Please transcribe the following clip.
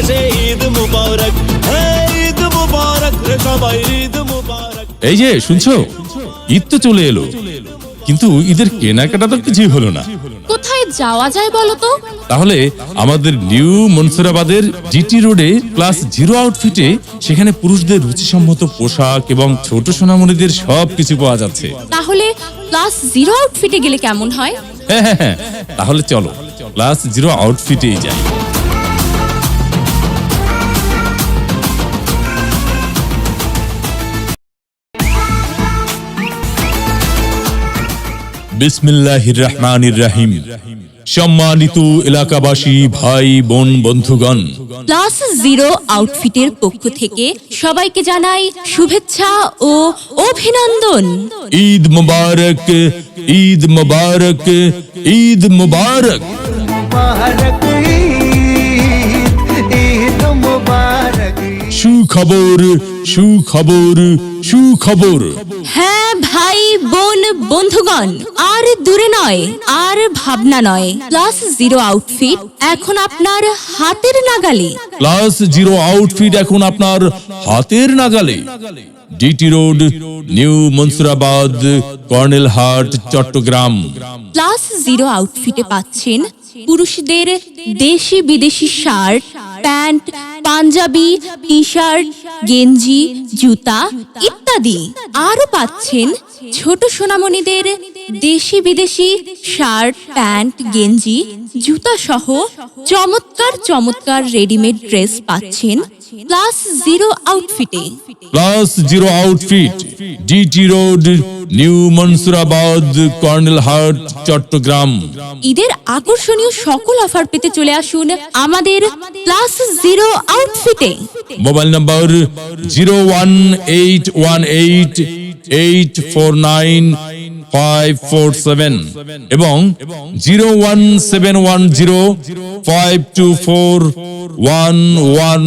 আসে ঈদ মুবারক, ঈদ মুবারক রে সবাই ঈদ মুবারক। এই যে শুনছো, ঈদ তো চলে এলো, কিন্তু ঈদের কেনাকাটা তো কিছুই হলো না। কোথায় যাওয়া যায় বলো তো? তাহলে আমাদের নিউ মনসুরাবাদের জিটি রোডে ক্লাস 0 আউটফিটে, সেখানে পুরুষদের রুচিসম্মত পোশাক এবং ছোট সোনামণিদের সবকিছু পাওয়া যাচ্ছে। তাহলে ক্লাস 0 আউটফিটে গেলে কেমন হয়? হ্যাঁ, তাহলে চলো ক্লাস 0 আউটফিটেই যাই। বিসমিল্লাহির রহমানির রহিম। সম্মানিত এলাকাবাসী, ভাই বোন, বন্ধুগণ, ক্লাস 0 আউটফিটের পক্ষ থেকে সবাইকে জানাই শুভেচ্ছা ও অভিনন্দন। ঈদ মুবারক, ঈদ মুবারক, ঈদ মুবারক। সুখবর, সুখবর, সুখবর। হ্যাঁ ভাই বোন বন্ধুগণ, আর দূরে নয়, আর ভাবনা নয়, ক্লাস 0 আউটফিট এখন আপনার হাতের নাগালে। ক্লাস 0 আউটফিট এখন আপনার হাতের নাগালে। DT road, new Mansurabad, Karnel Hat, Chattogram. Class 0 আউটফিটে পাচ্ছেন পুরুষদের দেশি বিদেশি shirt, pant, panjabi, T shirt, গেঞ্জি, জুতা ইত্যাদি। আরো পাচ্ছেন ছোট সোনামণিদের দেশি বিদেশি শার্ট, প্যান্ট, গেঞ্জি, জুতা সহ চমৎকার চমৎকার রেডিমেড ড্রেস পাচ্ছেন ক্লাস 0 আউটফিটে। Class 0 outfit, DT road, new Mansurabad, Karnel Hat, Chattogram. ঈদের আকর্ষণীয় সকল অফার পেতে চলে আসুন আমাদের ক্লাস 0 আউটফিটে। মোবাইল নম্বর 018818849 এবং 01710524111।